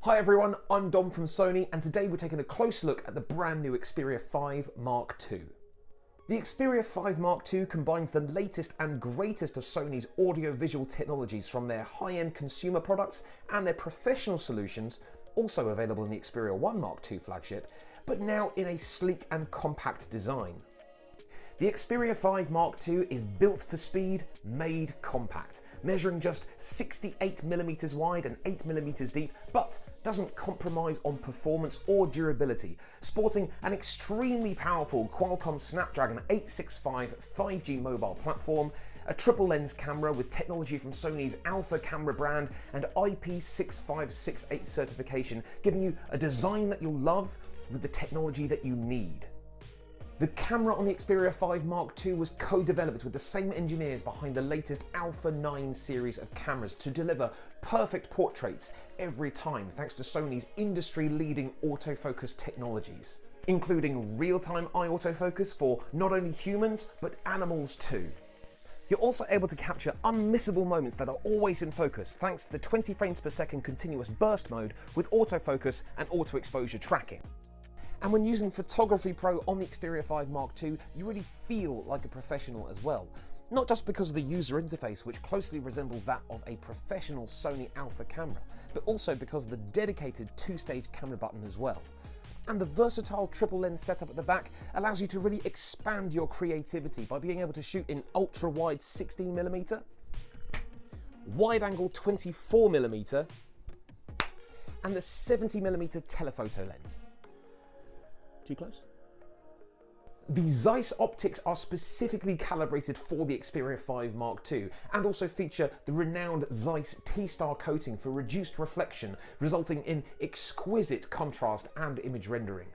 Hi everyone, I'm Dom from Sony, and today we're taking a close look at the brand new Xperia 5 Mark II. The Xperia 5 Mark II combines the latest and greatest of Sony's audio-visual technologies from their high-end consumer products and their professional solutions, also available in the Xperia 1 Mark II flagship, but now in a sleek and compact design. The Xperia 5 Mark II is built for speed, made compact, measuring just 68mm wide and 8mm deep, but doesn't compromise on performance or durability, sporting an extremely powerful Qualcomm Snapdragon 865 5G mobile platform, a triple lens camera with technology from Sony's Alpha camera brand, and IP6568 certification, giving you a design that you'll love with the technology that you need. The camera on the Xperia 5 Mark II was co-developed with the same engineers behind the latest Alpha 9 series of cameras to deliver perfect portraits every time, thanks to Sony's industry-leading autofocus technologies, including real-time eye autofocus for not only humans, but animals too. You're also able to capture unmissable moments that are always in focus, thanks to the 20 frames per second continuous burst mode with autofocus and auto exposure tracking. And when using Photography Pro on the Xperia 5 Mark II, you really feel like a professional as well. Not just because of the user interface, which closely resembles that of a professional Sony Alpha camera, but also because of the dedicated two-stage camera button as well. And the versatile triple lens setup at the back allows you to really expand your creativity by being able to shoot in ultra-wide 16mm, wide-angle 24mm, and the 70mm telephoto lens. Too close? The Zeiss optics are specifically calibrated for the Xperia 5 Mark II and also feature the renowned Zeiss T-Star coating for reduced reflection, resulting in exquisite contrast and image rendering.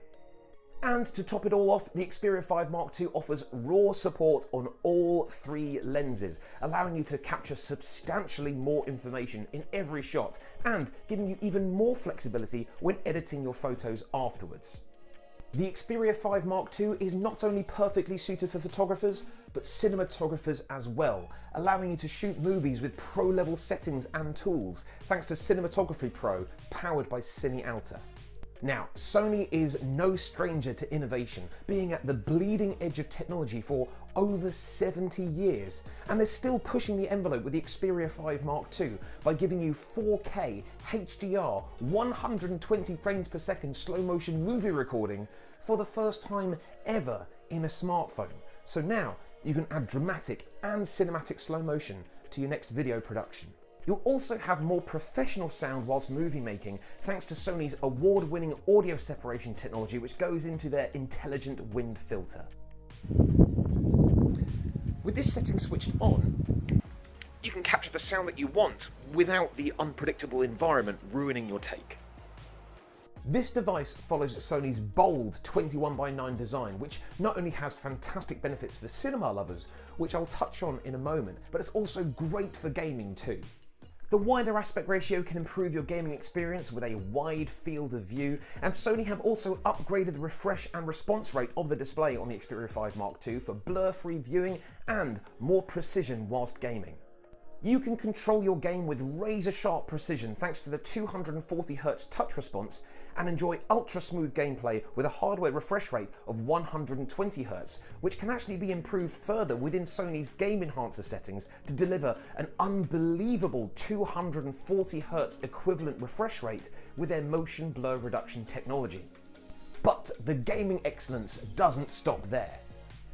And to top it all off, the Xperia 5 Mark II offers RAW support on all three lenses, allowing you to capture substantially more information in every shot and giving you even more flexibility when editing your photos afterwards. The Xperia 5 Mark II is not only perfectly suited for photographers, but cinematographers as well, allowing you to shoot movies with pro-level settings and tools, thanks to Cinematography Pro, powered by CineAlta. Now, Sony is no stranger to innovation, being at the bleeding edge of technology for over 70 years, and they're still pushing the envelope with the Xperia 5 Mark II by giving you 4K, HDR, 120 frames per second slow motion movie recording for the first time ever in a smartphone. So now you can add dramatic and cinematic slow motion to your next video production. You'll also have more professional sound whilst movie making, thanks to Sony's award-winning audio separation technology, which goes into their intelligent wind filter. With this setting switched on, you can capture the sound that you want without the unpredictable environment ruining your take. This device follows Sony's bold 21:9 design, which not only has fantastic benefits for cinema lovers, which I'll touch on in a moment, but it's also great for gaming too. The wider aspect ratio can improve your gaming experience with a wide field of view, and Sony have also upgraded the refresh and response rate of the display on the Xperia 5 Mark II for blur-free viewing and more precision whilst gaming. You can control your game with razor-sharp precision thanks to the 240Hz touch response and enjoy ultra-smooth gameplay with a hardware refresh rate of 120Hz, which can actually be improved further within Sony's Game Enhancer settings to deliver an unbelievable 240Hz equivalent refresh rate with their motion blur reduction technology. But the gaming excellence doesn't stop there.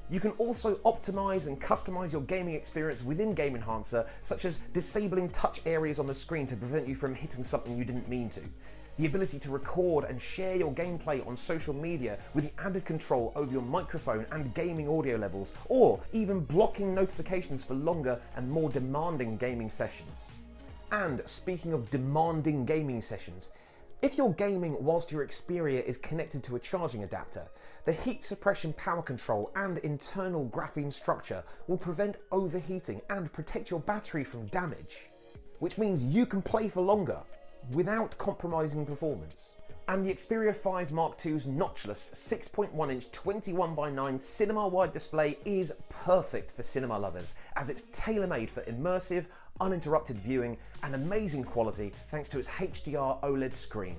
You can also optimize and customize your gaming experience within Game Enhancer, such as disabling touch areas on the screen to prevent you from hitting something you didn't mean to. The ability to record and share your gameplay on social media with the added control over your microphone and gaming audio levels, or even blocking notifications for longer and more demanding gaming sessions. And speaking of demanding gaming sessions, if you're gaming whilst your Xperia is connected to a charging adapter, the heat suppression power control and internal graphene structure will prevent overheating and protect your battery from damage, which means you can play for longer without compromising performance. And the Xperia 5 Mark II's notchless 6.1-inch 21:9 cinema-wide display is perfect for cinema lovers, as it's tailor-made for immersive, uninterrupted viewing and amazing quality thanks to its HDR OLED screen.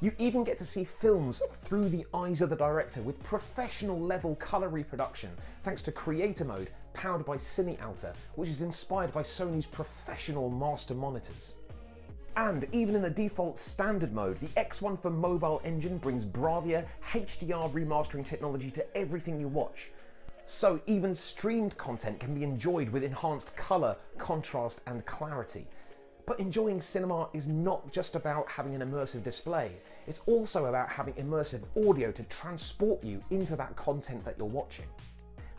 You even get to see films through the eyes of the director with professional level colour reproduction thanks to Creator Mode powered by CineAlta, which is inspired by Sony's professional master monitors. And even in the default standard mode, the X1 for Mobile engine brings Bravia HDR remastering technology to everything you watch. So even streamed content can be enjoyed with enhanced colour, contrast and clarity. But enjoying cinema is not just about having an immersive display, it's also about having immersive audio to transport you into that content that you're watching.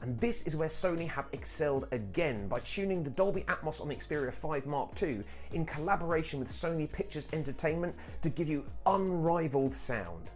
And this is where Sony have excelled again by tuning the Dolby Atmos on the Xperia 5 Mark II in collaboration with Sony Pictures Entertainment to give you unrivaled sound.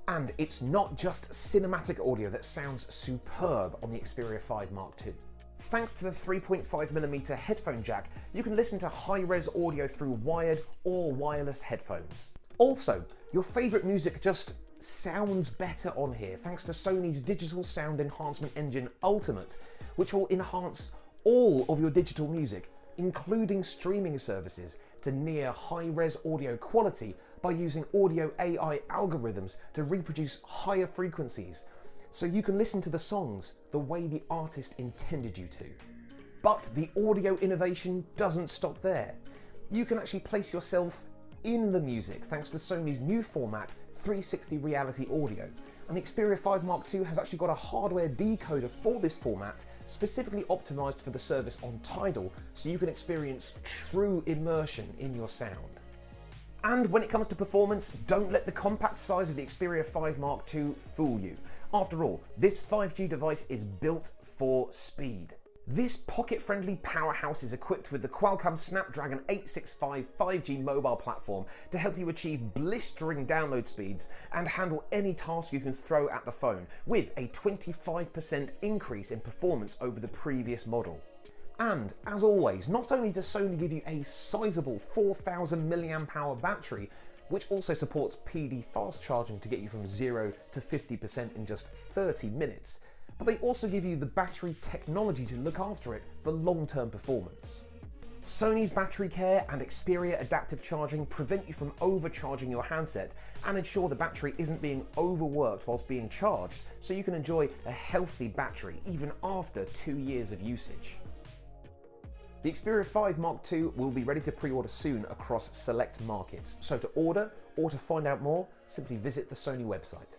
And it's not just cinematic audio that sounds superb on the Xperia 5 Mark II. Thanks to the 3.5mm headphone jack, you can listen to high-res audio through wired or wireless headphones. Also, your favourite music just sounds better on here thanks to Sony's digital sound enhancement engine Ultimate, which will enhance all of your digital music, including streaming services, to near high-res audio quality by using audio AI algorithms to reproduce higher frequencies, so you can listen to the songs the way the artist intended you to. But the audio innovation doesn't stop there. You can actually place yourself in the music thanks to Sony's new format 360 reality audio, and the Xperia 5 Mark II has actually got a hardware decoder for this format specifically optimised for the service on Tidal, so you can experience true immersion in your sound. And when it comes to performance, don't let the compact size of the Xperia 5 Mark II fool you. After all, this 5G device is built for speed. This pocket-friendly powerhouse is equipped with the Qualcomm Snapdragon 865 5G mobile platform to help you achieve blistering download speeds and handle any task you can throw at the phone, with a 25% increase in performance over the previous model. And, as always, not only does Sony give you a sizable 4000 mAh battery, which also supports PD fast charging to get you from 0 to 50% in just 30 minutes, but they also give you the battery technology to look after it for long-term performance. Sony's battery care and Xperia adaptive charging prevent you from overcharging your handset and ensure the battery isn't being overworked whilst being charged, so you can enjoy a healthy battery even after 2 years of usage. The Xperia 5 Mark II will be ready to pre-order soon across select markets, so to order or to find out more, simply visit the Sony website.